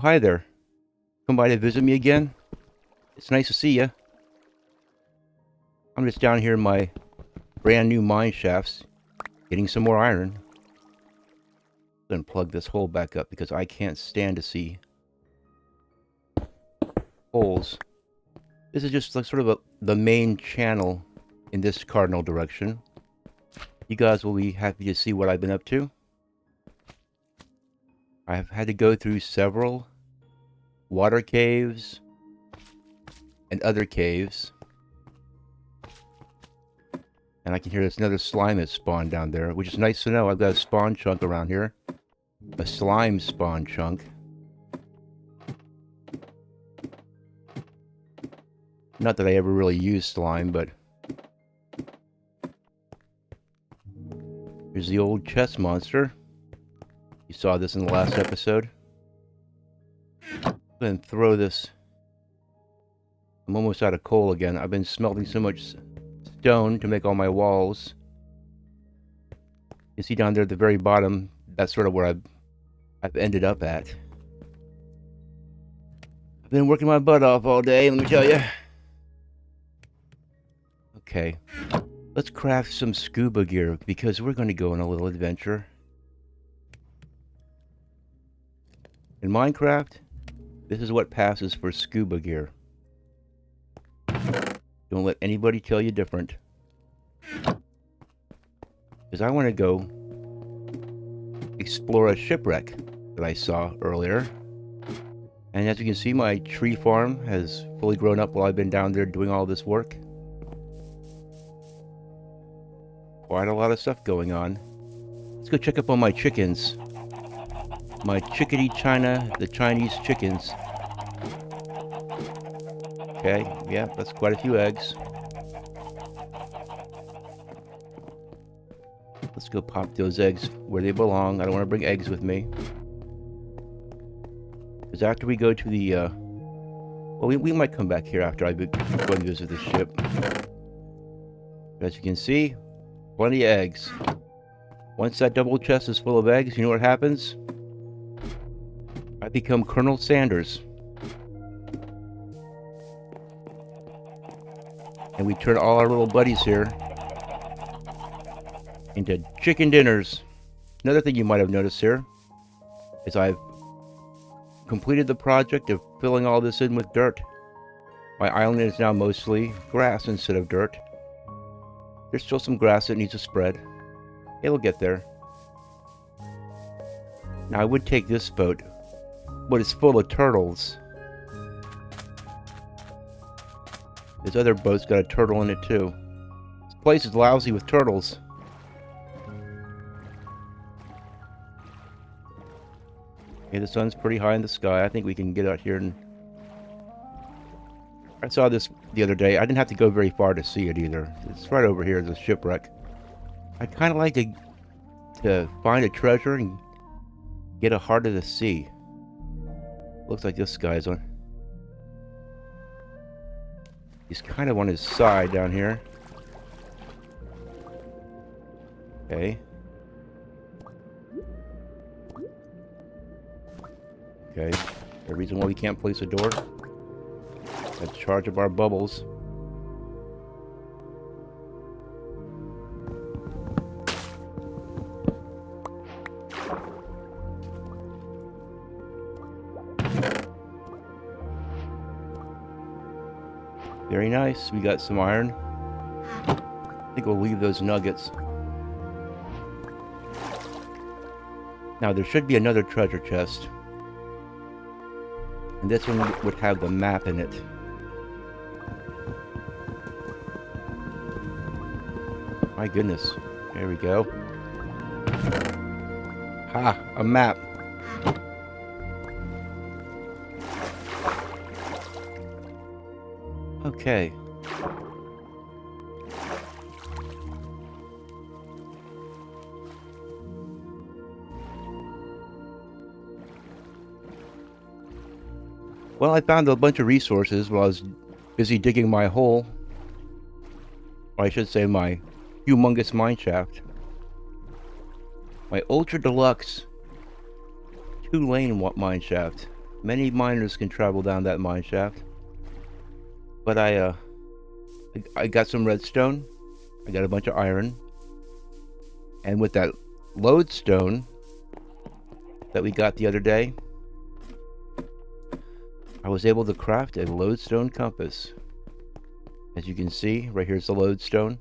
Hi there. Come by to visit me again? It's nice to see you. I'm just down here in my brand new mine shafts, getting some more iron. I'm gonna plug this hole back up because I can't stand to see holes. This is just like sort of the main channel in this cardinal direction. You guys will be happy to see what I've been up to. I've had to go through several water caves and other caves. And I can hear there's another slime that spawned down there, which is nice to know. I've got a spawn chunk around here. A slime spawn chunk. Not that I ever really use slime, but... Here's the old chest monster. You saw this in the last episode. I'm going to throw this... I'm almost out of coal again. I've been smelting so much stone to make all my walls. You see down there at the very bottom, that's sort of where I've ended up at. I've been working my butt off all day, let me tell you. Okay, let's craft some scuba gear because we're going to go on a little adventure. In Minecraft, this is what passes for scuba gear. Don't let anybody tell you different. Because I want to go explore a shipwreck that I saw earlier. And as you can see, my tree farm has fully grown up while I've been down there doing all this work. Quite a lot of stuff going on. Let's go check up on my chickens. My chickadee China, the Chinese chickens. Okay, yeah, that's quite a few eggs. Let's go pop those eggs where they belong. I don't want to bring eggs with me. Because after we go to the, well, we might come back here after I go and visit the ship. As you can see, plenty of eggs. Once that double chest is full of eggs, you know what happens? I become Colonel Sanders. And we turn all our little buddies here into chicken dinners. Another thing you might have noticed here is I've completed the project of filling all this in with dirt. My island is now mostly grass instead of dirt. There's still some grass that needs to spread. It'll get there. Now I would take this boat, but it's full of turtles. This other boat's got a turtle in it too. This place is lousy with turtles. Okay, the sun's pretty high in the sky. I think we can get out here and... I saw this the other day. I didn't have to go very far to see it either. It's right over here, the shipwreck. I'd kind of like to find a treasure and get a heart of the sea. Looks like this guy's on... He's kind of on his side down here. Okay. Okay. The reason why we can't place a door. Let's charge up our bubbles. Very nice. We got some iron. I think we'll leave those nuggets. Now there should be another treasure chest. And this one would have the map in it. My goodness. There we go. Ha! A map. Okay. Well, I found a bunch of resources while I was busy digging my hole. Or I should say my humongous mine shaft. My ultra deluxe 2-lane mine shaft. Many miners can travel down that mine shaft. But I got some redstone. I got a bunch of iron. And with that lodestone that we got the other day, I was able to craft a lodestone compass. As you can see, right here's the lodestone.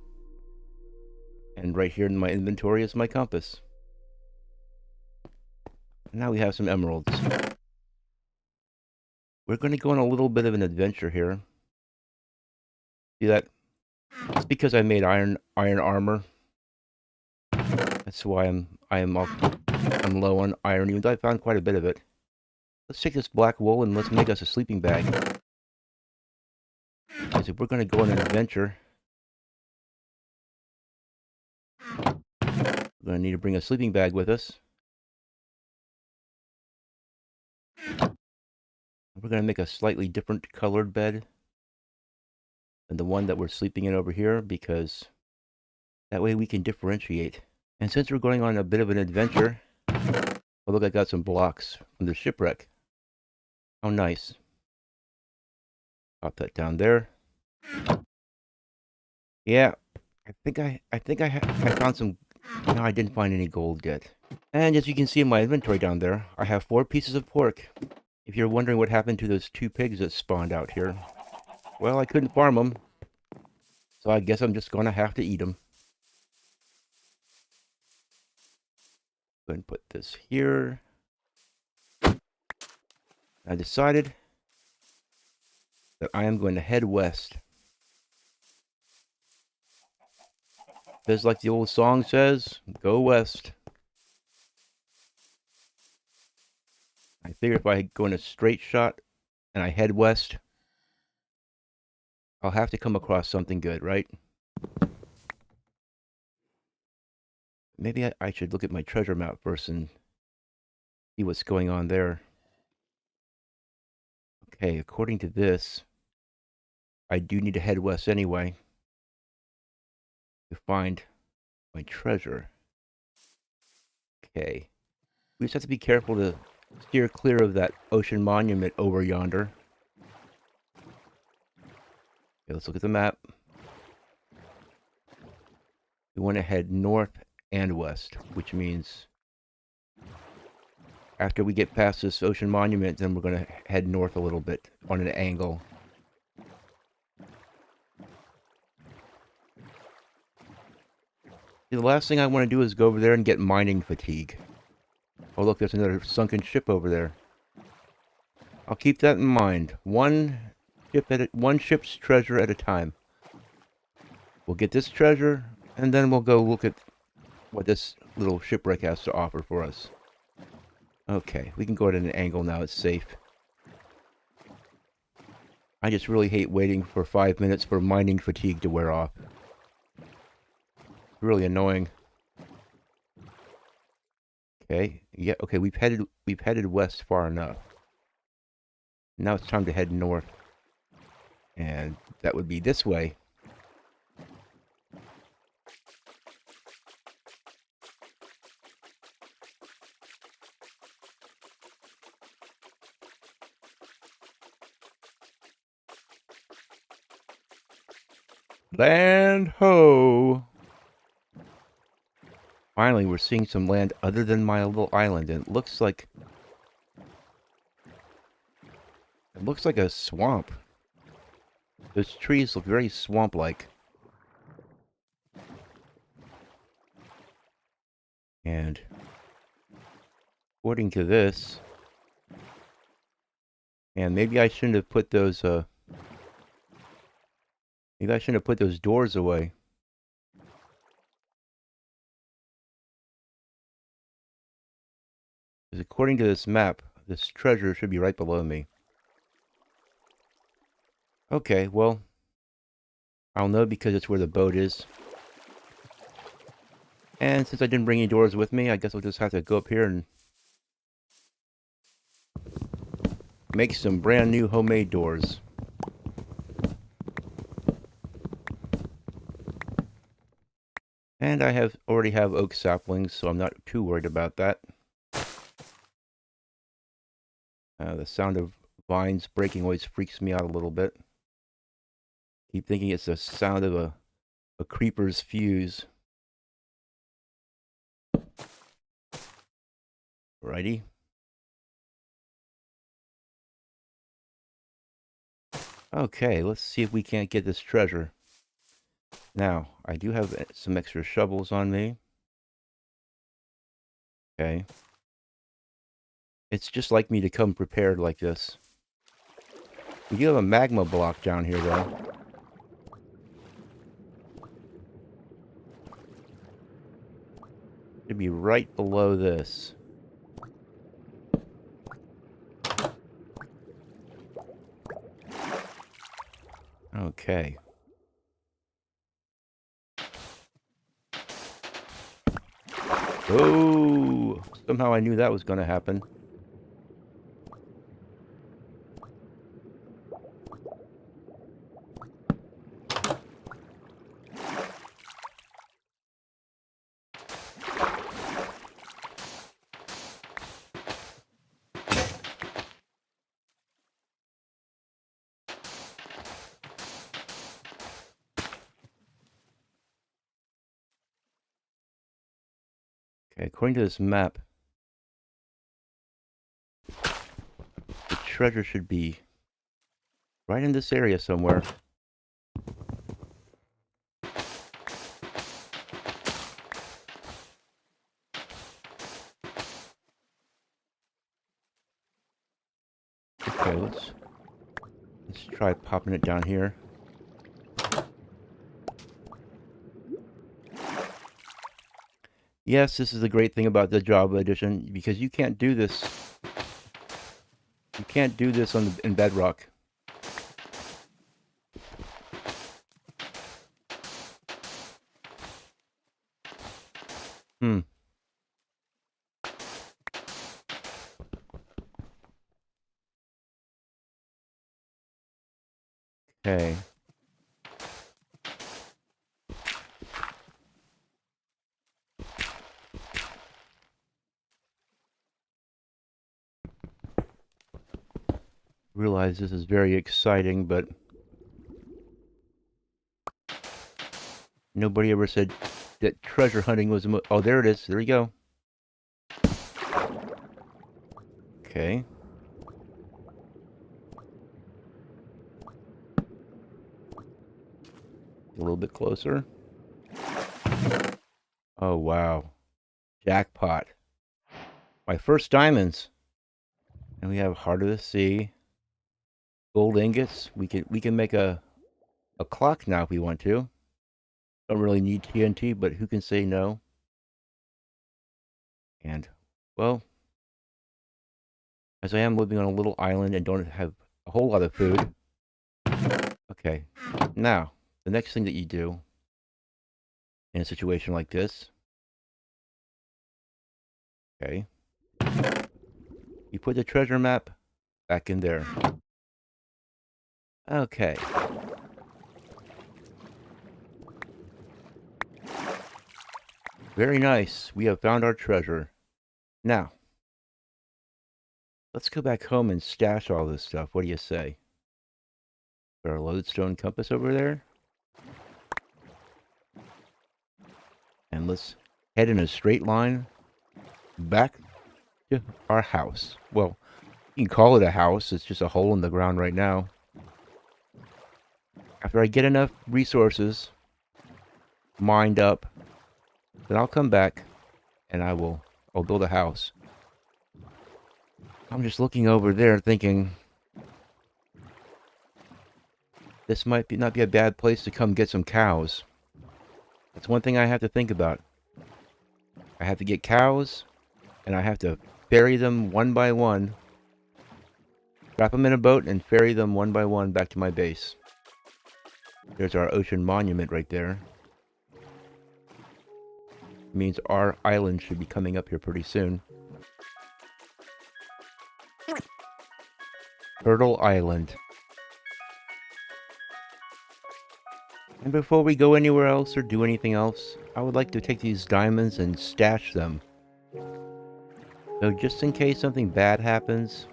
And right here in my inventory is my compass. And now we have some emeralds. We're going to go on a little bit of an adventure here. See that? It's because I made iron armor. That's why I'm low on iron, even though I found quite a bit of it. Let's take this black wool and let's make us a sleeping bag. Because if we're going to go on an adventure, we're going to need to bring a sleeping bag with us. We're going to make a slightly different colored bed than the one that we're sleeping in over here, because that way we can differentiate. And since we're going on a bit of an adventure, oh look, I got some blocks from the shipwreck. How nice. Pop that down there. Yeah, I found some. No, I didn't find any gold yet. And as you can see in my inventory down there, I have 4 pieces of pork. If you're wondering what happened to those 2 pigs that spawned out here, well, I couldn't farm them, so I guess I'm just gonna have to eat them. Go ahead and put this here. I decided that I am going to head west. Just like the old song says, go west. I figure if I go in a straight shot and I head west, I'll have to come across something good, right? Maybe I should look at my treasure map first and see what's going on there. Okay, according to this, I do need to head west anyway to find my treasure. Okay. We just have to be careful to steer clear of that ocean monument over yonder. Okay, let's look at the map. We want to head north and west, which means after we get past this ocean monument, then we're going to head north a little bit on an angle. The last thing I want to do is go over there and get mining fatigue. Oh look, there's another sunken ship over there. I'll keep that in mind. One ship's treasure at a time. We'll get this treasure, and then we'll go look at what this little shipwreck has to offer for us. Okay, we can go at an angle now, it's safe. I just really hate waiting for 5 minutes for mining fatigue to wear off. It's really annoying. Okay, yeah, okay, we've headed west far enough. Now it's time to head north. And that would be this way. Land ho! Finally, we're seeing some land other than my little island, and it looks like a swamp. Those trees look very swamp-like. And according to this, and maybe I shouldn't have put those doors away. Because according to this map, this treasure should be right below me. Okay, well, I'll know because it's where the boat is. And since I didn't bring any doors with me, I guess I'll just have to go up here and make some brand new homemade doors. And I already have oak saplings, so I'm not too worried about that. The sound of vines breaking always freaks me out a little bit. Keep thinking it's the sound of a creeper's fuse. Righty. Okay, let's see if we can't get this treasure. Now, I do have some extra shovels on me. Okay. It's just like me to come prepared like this. We do have a magma block down here, though. It'd be right below this. Okay. Oh! Somehow I knew that was going to happen. Okay, according to this map, the treasure should be right in this area somewhere. Okay, let's try popping it down here. Yes, this is the great thing about the Java edition, because you can't do this. You can't do this in Bedrock. Hmm. Okay. Realize this is very exciting, but nobody ever said that treasure hunting was oh, there it is. There you go. Okay. A little bit closer. Oh, wow. Jackpot. My first diamonds. And we have Heart of the Sea. Gold ingots. We can make a clock now if we want to. Don't really need TNT, but who can say no? And, well, as I am living on a little island and don't have a whole lot of food. Okay. Now, the next thing that you do in a situation like this. Okay. You put the treasure map back in there. Okay. Very nice. We have found our treasure. Now, let's go back home and stash all this stuff. What do you say? Put our lodestone compass over there. And let's head in a straight line back to our house. Well, you can call it a house. It's just a hole in the ground right now. After I get enough resources mined up, then I'll come back and I'll build a house. I'm just looking over there thinking this might not be a bad place to come get some cows. That's one thing I have to think about. I have to get cows, and I have to ferry them one by one. Drop them in a boat and ferry them one by one back to my base. There's our ocean monument right there. It means our island should be coming up here pretty soon. Turtle Island. And before we go anywhere else or do anything else, I would like to take these diamonds and stash them. So just in case something bad happens,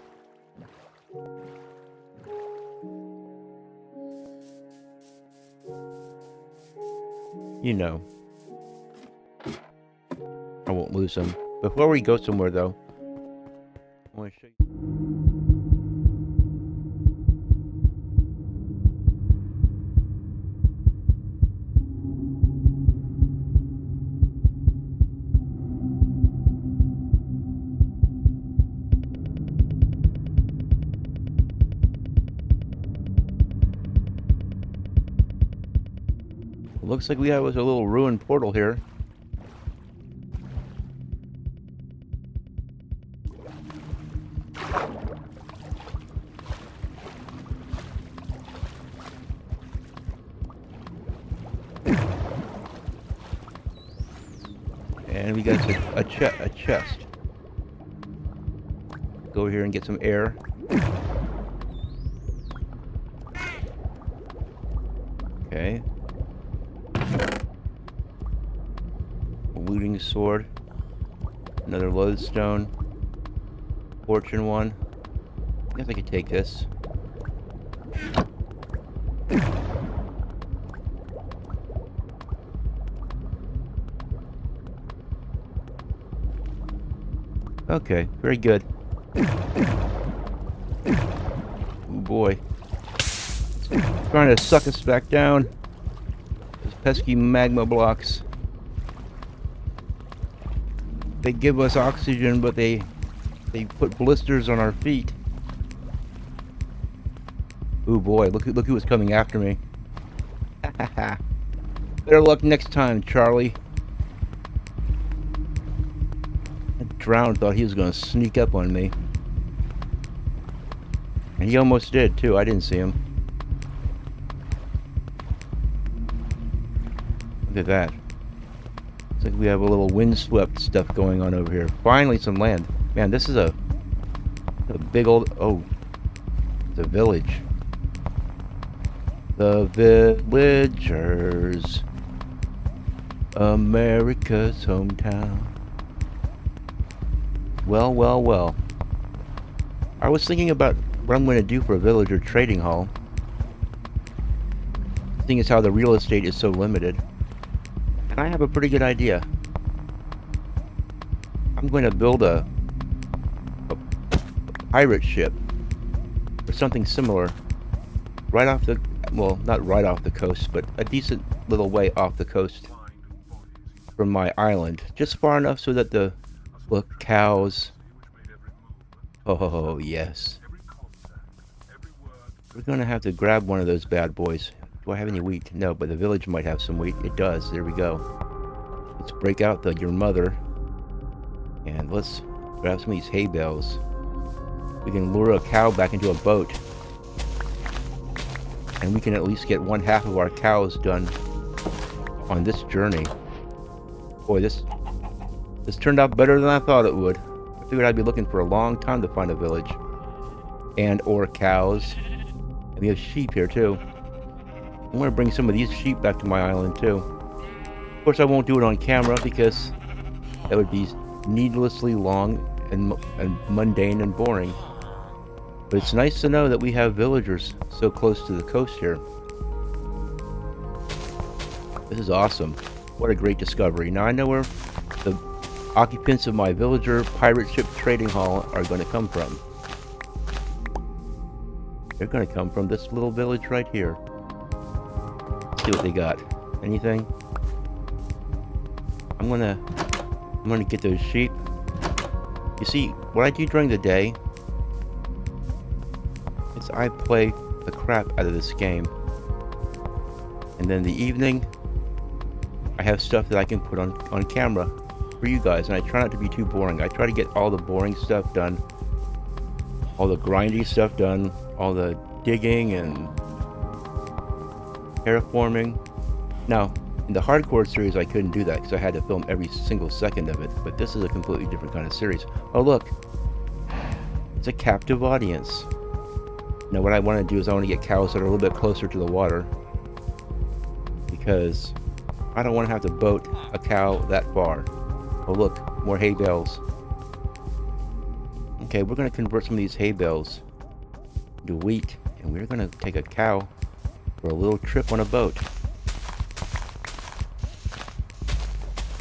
You know. I won't lose him. Before we go somewhere, though, I want to show you. Looks like we have a little ruined portal here. And we got a chest. Go here and get some air. Okay. Looting sword. Another lodestone. Fortune one. I guess I could take this. Okay, very good. Oh boy. It's trying to suck us back down. Those pesky magma blocks. They give us oxygen, but they put blisters on our feet. Oh boy, look who was coming after me. Better luck next time, Charlie. That drown thought he was going to sneak up on me. And he almost did, too. I didn't see him. Look at that. Looks like we have a little windswept stuff going on over here. Finally, some land. Man, this is a big old... Oh, it's a village. The villagers. America's hometown. Well, well, well. I was thinking about what I'm going to do for a villager trading hall. The thing is how the real estate is so limited. And I have a pretty good idea. I'm going to build a pirate ship or something similar right off the, well, not right off the coast, but a decent little way off the coast from my island, just far enough so that the cows. Oh yes, we're gonna have to grab one of those bad boys. Do I have any wheat? No, but the village might have some wheat. It does. There we go. Let's break out your mother and let's grab some of these hay bales. We can lure a cow back into a boat, and we can at least get 1/2 of our cows done on this journey. Boy, this turned out better than I thought it would. I figured I'd be looking for a long time to find a village. And or cows. And we have sheep here too. I'm going to bring some of these sheep back to my island too. Of course I won't do it on camera because that would be needlessly long and mundane and boring. But it's nice to know that we have villagers so close to the coast here. This is awesome. What a great discovery. Now I know where the occupants of my villager pirate ship trading hall are going to come from. They're going to come from this little village right here. Let's see what they got. Anything? I'm gonna get those sheep. You see, what I do during the day is I play the crap out of this game. And then in the evening, I have stuff that I can put on camera for you guys, and I try not to be too boring. I try to get all the boring stuff done, all the grindy stuff done, all the digging and terraforming. Now, in the hardcore series, I couldn't do that because I had to film every single second of it, but this is a completely different kind of series. Oh look, it's a captive audience. Now what I want to do is I want to get cows that are a little bit closer to the water, because I don't want to have to boat a cow that far. Oh look, more hay bales. Okay, we're going to convert some of these hay bales into wheat, and we're going to take a cow for a little trip on a boat.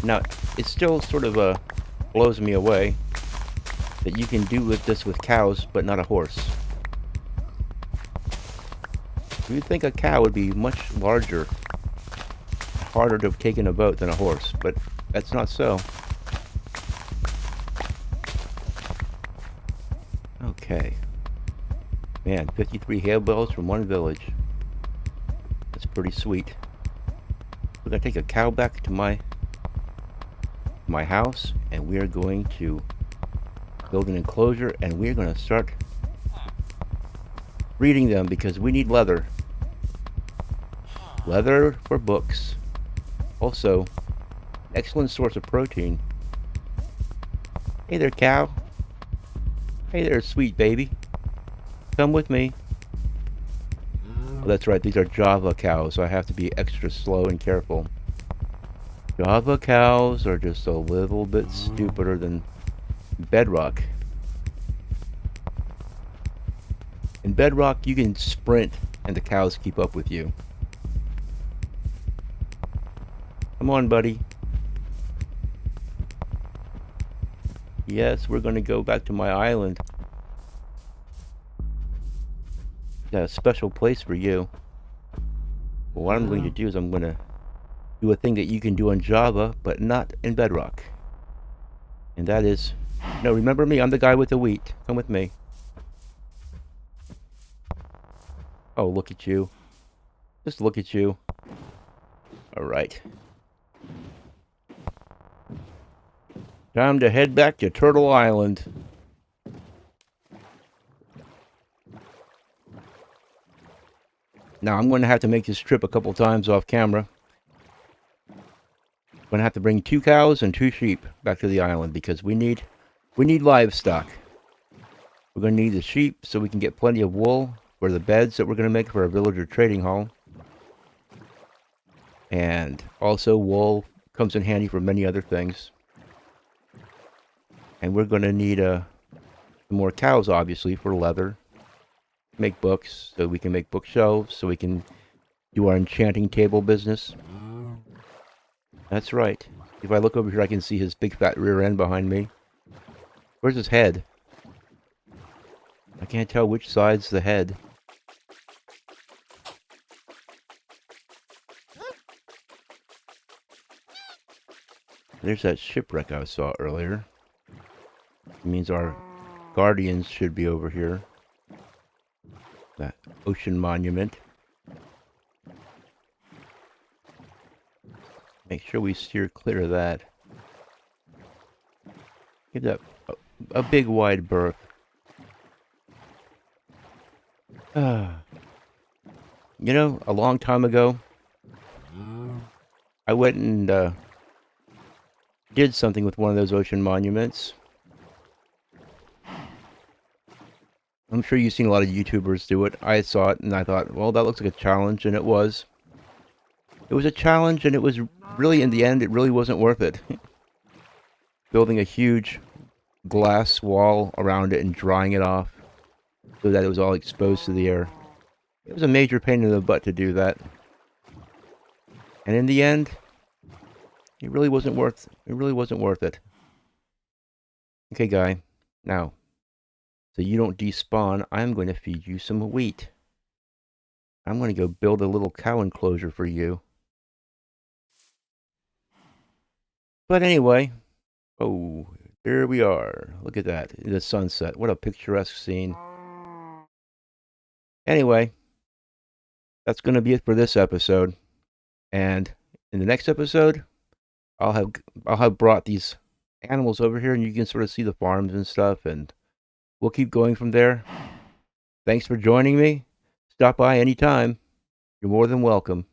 Now, it still sort of blows me away that you can do this with cows, but not a horse. You'd think a cow would be much larger, harder to take in a boat than a horse, but that's not so. Okay. Man, 53 hail bells from one village. That's pretty sweet. We're gonna take a cow back to my house, and we are going to build an enclosure, and we're gonna start breeding them because we need leather. Leather for books. Also, excellent source of protein. Hey there, cow. Hey there, sweet baby. Come with me. Oh, that's right, these are Java cows, so I have to be extra slow and careful. Java cows are just a little bit stupider than Bedrock. In Bedrock, you can sprint and the cows keep up with you. Come on, buddy. Yes, we're going to go back to my island. Got a special place for you. Well, what I'm going to do is I'm going to do a thing that you can do on Java, but not in Bedrock. And that is... No, remember me, I'm the guy with the wheat. Come with me. Oh, look at you. Just look at you. Alright. Time to head back to Turtle Island. Now, I'm going to have to make this trip a couple times off camera. I'm going to have to bring 2 cows and 2 sheep back to the island because we need livestock. We're going to need the sheep so we can get plenty of wool for the beds that we're going to make for our villager trading hall. And also wool comes in handy for many other things. And we're going to need more cows, obviously, for leather. Make books, so we can make bookshelves, so we can do our enchanting table business. That's right. If I look over here, I can see his big fat rear end behind me. Where's his head? I can't tell which side's the head. There's that shipwreck I saw earlier. It means our guardians should be over here. That ocean monument. Make sure we steer clear of that. Give that a big wide berth. You know, a long time ago, I went and did something with one of those ocean monuments. I'm sure you've seen a lot of YouTubers do it. I saw it and I thought, well, that looks like a challenge, and it was. It was a challenge, and it was really, in the end, it really wasn't worth it. Building a huge glass wall around it and drying it off so that it was all exposed to the air. It was a major pain in the butt to do that. And in the end, it really wasn't worth it. Okay, guy. Now, so you don't despawn, I'm going to feed you some wheat. I'm going to go build a little cow enclosure for you. But anyway, oh, there we are. Look at that, the sunset. What a picturesque scene. Anyway, that's going to be it for this episode. And in the next episode, I'll have brought these animals over here, and you can sort of see the farms and stuff, and we'll keep going from there. Thanks for joining me. Stop by anytime. You're more than welcome.